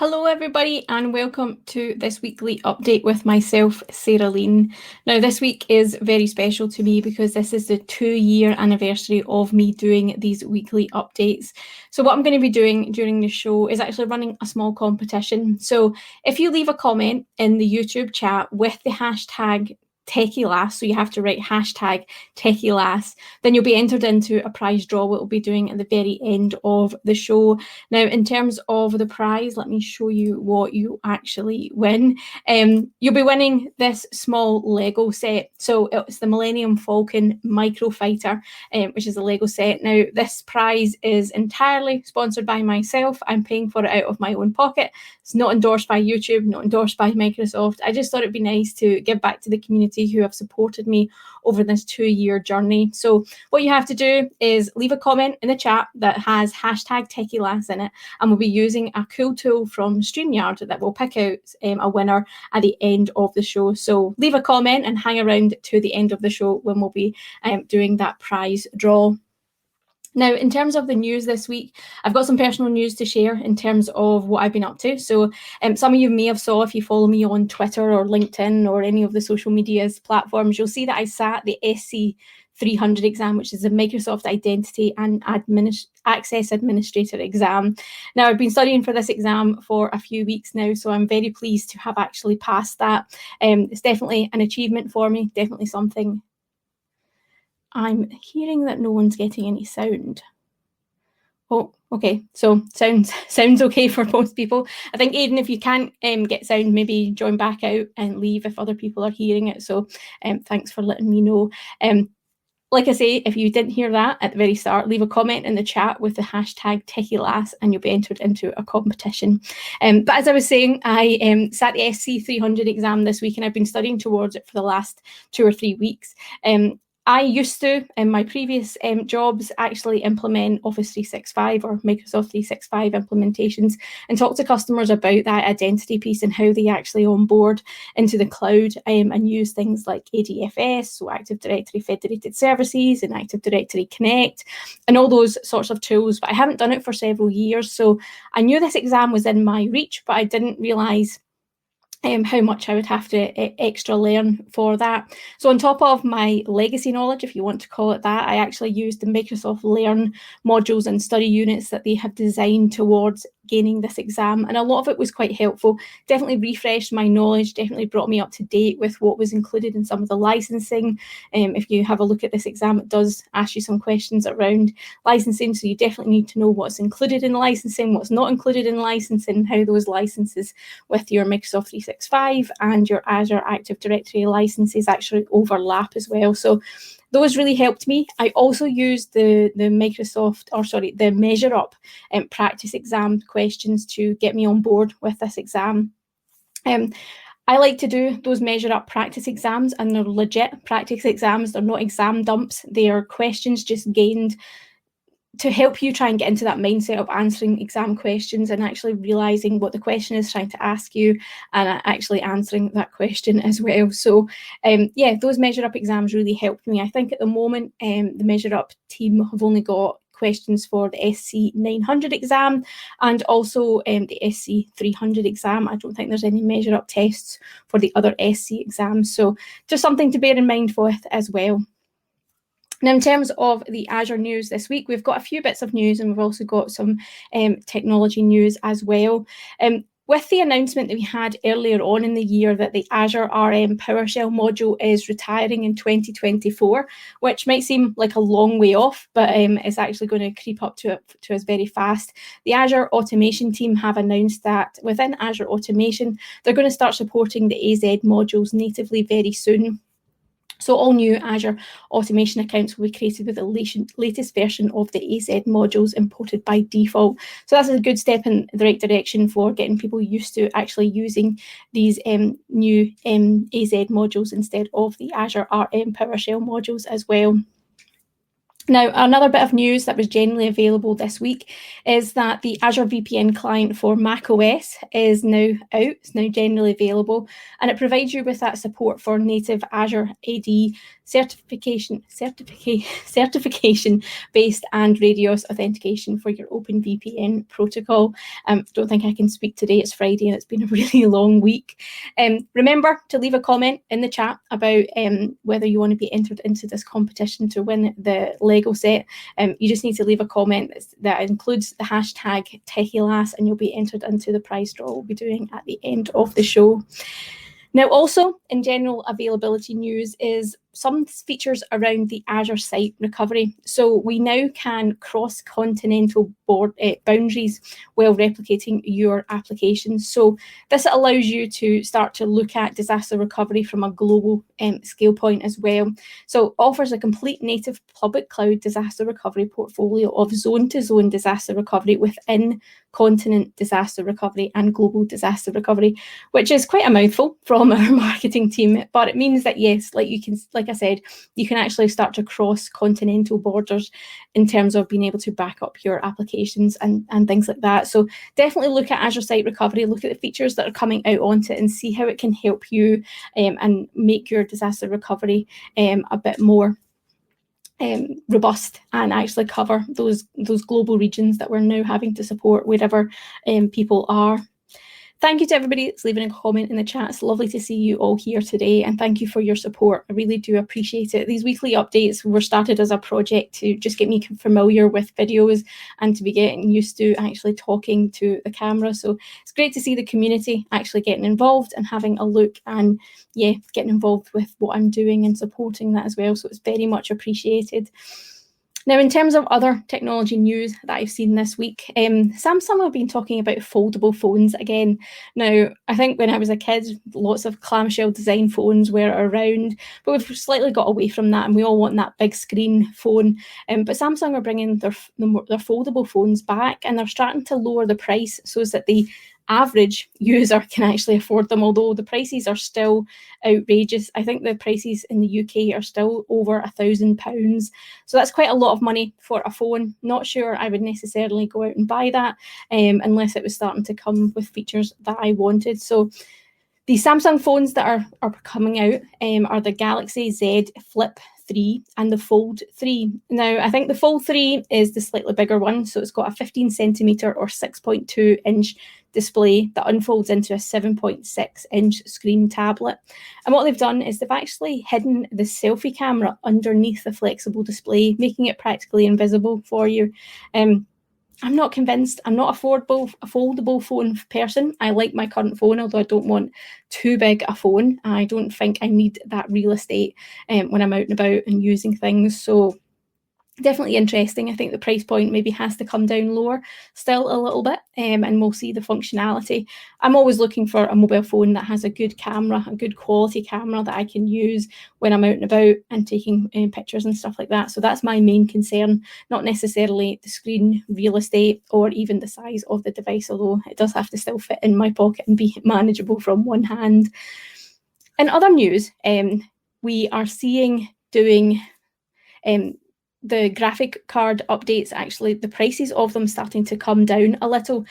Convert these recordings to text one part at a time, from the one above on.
Hello everybody and welcome to this weekly update with myself, Sarah Lean. Now this week is very special to me because this is the 2-year anniversary of me doing these weekly updates. So what I'm going to be doing during the show is actually running a small competition. So if you leave a comment in the YouTube chat with the hashtag Techielass, so you have to write hashtag Techielass, then you'll be entered into a prize draw we'll be doing at the very end of the show. Now, in terms of the prize, let me show you what you actually win. You'll be winning this small Lego set. So it's the Millennium Falcon Microfighter, which is a Lego set. Now, this prize is entirely sponsored by myself. I'm paying for it out of my own pocket. It's not endorsed by YouTube, not endorsed by Microsoft. I just thought it'd be nice to give back to the community who have supported me over this 2-year journey. So what you have to do is leave a comment in the chat that has hashtag Techielass in it, and we'll be using a cool tool from StreamYard that will pick out a winner at the end of the show. So leave a comment and hang around to the end of the show when we'll be doing that prize draw. Now, in terms of the news this week, I've got some personal news to share in terms of what I've been up to. So some of you may have saw, if you follow me on Twitter or LinkedIn or any of the social medias platforms, you'll see that I sat the SC 300 exam, which is a Microsoft Identity and Access Administrator exam. Now, I've been studying for this exam for a few weeks now, so I'm very pleased to have actually passed that. It's definitely an achievement for me, definitely something. I'm hearing that no one's getting any sound. Oh, okay. So sounds okay for most people. I think, Aidan, if you can't get sound, maybe join back out and leave if other people are hearing it. So thanks for letting me know. Like I say, if you didn't hear that at the very start, leave a comment in the chat with the hashtag Techielass and you'll be entered into a competition. But as I was saying, I sat the SC 300 exam this week and I've been studying towards it for the last 2 or 3 weeks. I used to, in my previous jobs, actually implement Office 365 or Microsoft 365 implementations and talk to customers about that identity piece and how they actually onboard into the cloud and use things like ADFS, so Active Directory Federated Services and Active Directory Connect and all those sorts of tools. But I haven't done it for several years. So I knew this exam was in my reach, but I didn't realise how much I would have to extra learn for that. So on top of my legacy knowledge, if you want to call it that, I actually used the Microsoft Learn modules and study units that they have designed towards gaining this exam, and a lot of it was quite helpful. Definitely refreshed my knowledge, definitely brought me up to date with what was included in some of the licensing. If you have a look at this exam, it does ask you some questions around licensing, so you definitely need to know what's included in licensing, what's not included in licensing, how those licenses with your Microsoft 365 and your Azure Active Directory licenses actually overlap as well. So those really helped me. I also used the Measure Up practice exam questions to get me on board with this exam. I like to do those Measure Up practice exams, and they're legit practice exams. They're not exam dumps. They are questions just gained to help you try and get into that mindset of answering exam questions and actually realising what the question is trying to ask you and actually answering that question as well. So yeah, those Measure Up exams really helped me. I think at the moment the Measure Up team have only got questions for the SC 900 exam and also the SC 300 exam. I don't think there's any Measure Up tests for the other SC exams. So just something to bear in mind with as well. Now, in terms of the Azure news this week, we've got a few bits of news and we've also got some technology news as well. With the announcement that we had earlier on in the year that the Azure RM PowerShell module is retiring in 2024, which might seem like a long way off, but it's actually going to creep up to us very fast. The Azure Automation team have announced that within Azure Automation, they're going to start supporting the AZ modules natively very soon. So all new Azure Automation accounts will be created with the latest version of the AZ modules imported by default. So that's a good step in the right direction for getting people used to actually using these new AZ modules instead of the Azure RM PowerShell modules as well. Now, another bit of news that was generally available this week is that the Azure VPN Client for macOS is now out, it's now generally available, and it provides you with that support for native Azure AD certification-based and radius authentication for your Open VPN protocol. Don't think I can speak today. It's Friday and it's been a really long week. Remember to leave a comment in the chat about whether you want to be entered into this competition to win the Lego set. You just need to leave a comment that includes the hashtag Techielass, and you'll be entered into the prize draw we'll be doing at the end of the show. Now, also in general availability news is some features around the Azure site recovery. So we now can cross continental boundaries while replicating your applications. So this allows you to start to look at disaster recovery from a global scale point as well. So offers a complete native public cloud disaster recovery portfolio of zone-to-zone disaster recovery within continent disaster recovery and global disaster recovery, which is quite a mouthful from our marketing team, but it means that yes, like I said, you can actually start to cross continental borders in terms of being able to back up your applications and things like that. So definitely look at Azure Site Recovery, look at the features that are coming out onto it and see how it can help you and make your disaster recovery a bit more robust and actually cover those global regions that we're now having to support wherever people are. Thank you to everybody that's leaving a comment in the chat. It's lovely to see you all here today, and thank you for your support. I really do appreciate it. These weekly updates were started as a project to just get me familiar with videos and to be getting used to actually talking to the camera. So it's great to see the community actually getting involved and having a look and getting involved with what I'm doing and supporting that as well. So it's very much appreciated. Now, in terms of other technology news that I've seen this week, Samsung have been talking about foldable phones again. Now, I think when I was a kid, lots of clamshell design phones were around, but we've slightly got away from that and we all want that big screen phone. But Samsung are bringing their foldable phones back, and they're starting to lower the price so that the average user can actually afford them, although the prices are still outrageous. I think the prices in the UK are still over £1,000. So that's quite a lot of money for a phone. Not sure I would necessarily go out and buy that unless it was starting to come with features that I wanted. So the Samsung phones that are coming out are the Galaxy Z Flip 3 and the Fold 3. Now, I think the Fold 3 is the slightly bigger one. So it's got a 15 centimetre or 6.2 inch display that unfolds into a 7.6 inch screen tablet. And what they've done is they've actually hidden the selfie camera underneath the flexible display, making it practically invisible for you. I'm not convinced. I'm not a foldable phone person. I like my current phone, although I don't want too big a phone. I don't think I need that real estate when I'm out and about and using things. So definitely interesting. I think the price point maybe has to come down lower still a little bit, and we'll see the functionality. I'm always looking for a mobile phone that has a good camera, a good quality camera that I can use when I'm out and about and taking pictures and stuff like that. So that's my main concern, not necessarily the screen real estate or even the size of the device, although it does have to still fit in my pocket and be manageable from one hand. In other news, we are seeing doing the graphic card updates, actually the prices of them starting to come down a little.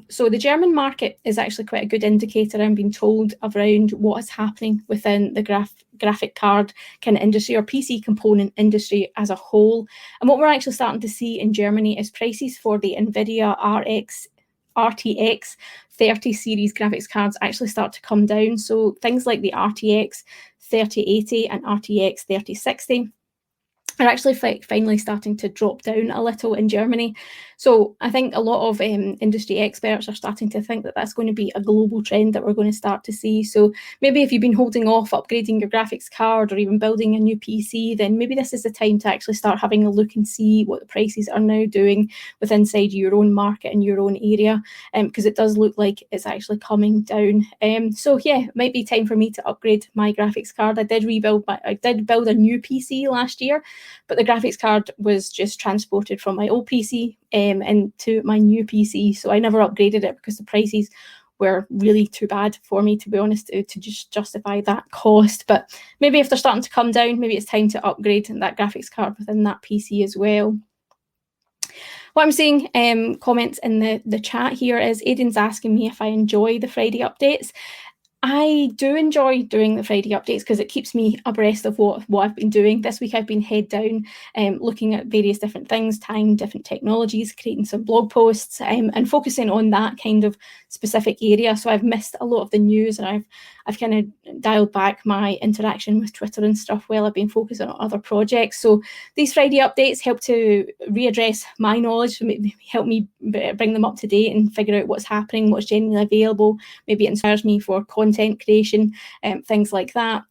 So the German market is actually quite a good indicator, I'm being told, around what is happening within the graphic card kind of industry or PC component industry as a whole. And what we're actually starting to see in Germany is prices for the NVIDIA RTX 30 series graphics cards actually start to come down. So things like the RTX 3080 and RTX 3060 are actually finally starting to drop down a little in Germany. So I think a lot of industry experts are starting to think that that's going to be a global trend that we're going to start to see. So maybe if you've been holding off upgrading your graphics card or even building a new PC, then maybe this is the time to actually start having a look and see what the prices are now doing with inside your own market and your own area, because it does look like it's actually coming down. So yeah, it might be time for me to upgrade my graphics card. I did build a new PC last year, but the graphics card was just transported from my old PC into my new PC. So I never upgraded it because the prices were really too bad for me, to be honest, to just justify that cost. But maybe if they're starting to come down, maybe it's time to upgrade that graphics card within that PC as well. What I'm seeing comments in the chat here is Aidan's asking me if I enjoy the Friday updates. I do enjoy doing the Friday updates because it keeps me abreast of what I've been doing. This week I've been head down looking at various different things, trying different technologies, creating some blog posts and focusing on that kind of specific area. So I've missed a lot of the news, and I've kind of dialed back my interaction with Twitter and stuff while I've been focusing on other projects. So these Friday updates help to readdress my knowledge, help me bring them up to date and figure out what's happening, what's generally available. Maybe it inspires me for content creation, things like that.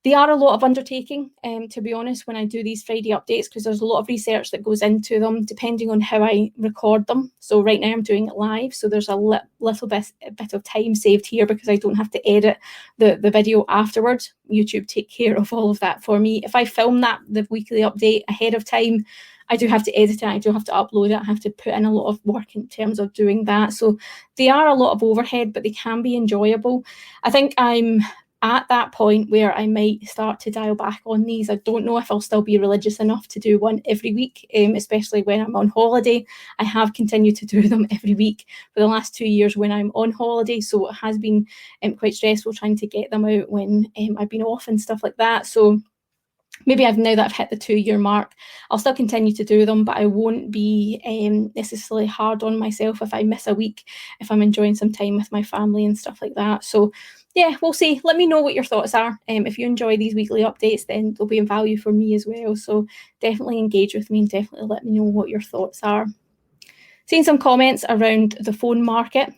They are a lot of undertaking, to be honest, when I do these Friday updates, because there's a lot of research that goes into them, depending on how I record them. So right now I'm doing it live, so there's a little bit of time saved here because I don't have to edit the video afterwards. YouTube take care of all of that for me. If I film the weekly update ahead of time, I do have to edit it, I do have to upload it, I have to put in a lot of work in terms of doing that. So they are a lot of overhead, but they can be enjoyable. I think I'm at that point where I might start to dial back on these. I don't know if I'll still be religious enough to do one every week, especially when I'm on holiday. I have continued to do them every week for the last 2 years when I'm on holiday, so it has been quite stressful trying to get them out when I've been off and stuff like that. So maybe now that I've hit the 2-year mark, I'll still continue to do them, but I won't be necessarily hard on myself if I miss a week, if I'm enjoying some time with my family and stuff like that. So yeah, we'll see. Let me know what your thoughts are. If you enjoy these weekly updates, then they'll be in value for me as well. So definitely engage with me and definitely let me know what your thoughts are. Seeing some comments around the phone market.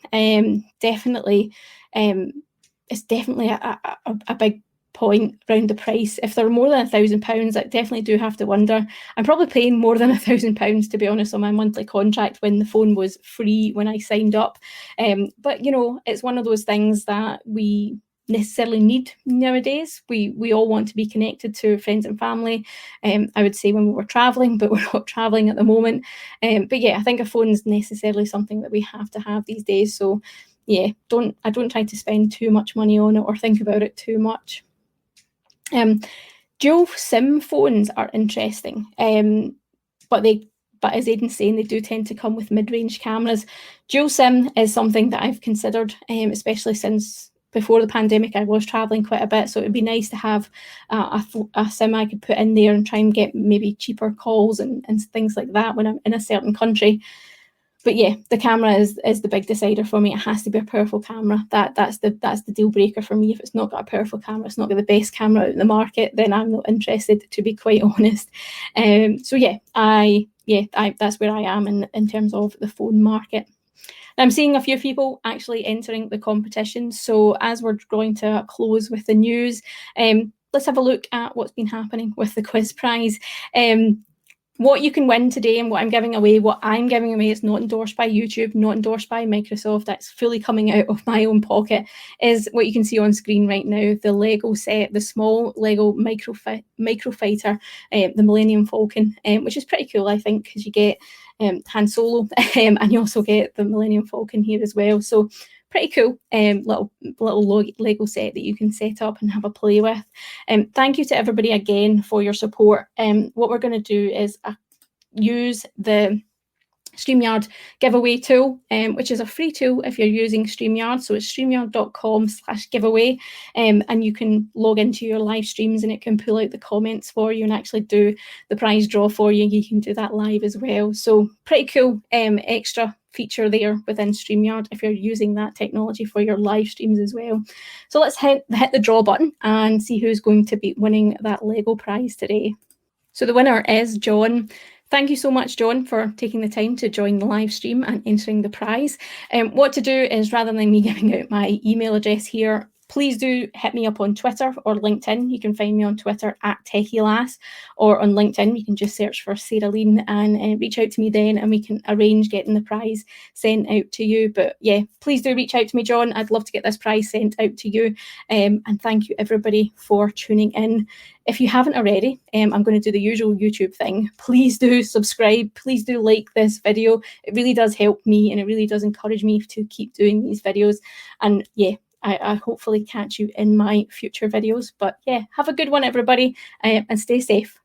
Definitely, it's definitely a big point around the price. If they're more than £1,000, I definitely do have to wonder. I'm probably paying more than £1,000, to be honest, on my monthly contract when the phone was free when I signed up. But you know, it's one of those things that we necessarily need nowadays. We all want to be connected to friends and family. I would say when we were traveling, but we're not traveling at the moment. But yeah, I think a phone is necessarily something that we have to have these days. So yeah, I don't try to spend too much money on it or think about it too much. Dual SIM phones are interesting, but as Aidan's saying, they do tend to come with mid-range cameras. Dual SIM is something that I've considered, especially since before the pandemic. I was traveling quite a bit, so it'd be nice to have a SIM I could put in there and try and get maybe cheaper calls and things like that when I'm in a certain country. But yeah, the camera is the big decider for me. It has to be a powerful camera. That's the deal breaker for me. If it's not got a powerful camera, it's not got the best camera out in the market, then I'm not interested, to be quite honest. So yeah, that's where I am in terms of the phone market. I'm seeing a few people actually entering the competition. So as we're drawing to a close with the news, let's have a look at what's been happening with the quiz prize. What you can win today and what I'm giving away is not endorsed by YouTube, not endorsed by Microsoft. That's fully coming out of my own pocket, is what you can see on screen right now, the Lego set, the small Lego microfighter, the Millennium Falcon, which is pretty cool, I think, because you get Han Solo and you also get the Millennium Falcon here as well. So pretty cool little Lego set that you can set up and have a play with. Thank you to everybody again for your support. What we're going to do is use the StreamYard giveaway tool, which is a free tool if you're using StreamYard. So it's streamyard.com/giveaway, and you can log into your live streams and it can pull out the comments for you and actually do the prize draw for you. You can do that live as well. So pretty cool extra feature there within StreamYard if you're using that technology for your live streams as well. So let's hit the draw button and see who's going to be winning that Lego prize today. So the winner is John. Thank you so much, John, for taking the time to join the live stream and entering the prize. What to do is, rather than me giving out my email address here, please do hit me up on Twitter or LinkedIn. You can find me on Twitter at Techielass, or on LinkedIn, you can just search for Sarah Lean and reach out to me then, and we can arrange getting the prize sent out to you. But yeah, please do reach out to me, John. I'd love to get this prize sent out to you. And thank you, everybody, for tuning in. If you haven't already, I'm going to do the usual YouTube thing. Please do subscribe. Please do like this video. It really does help me and it really does encourage me to keep doing these videos. And yeah, I hopefully catch you in my future videos. But yeah, have a good one, everybody, and stay safe.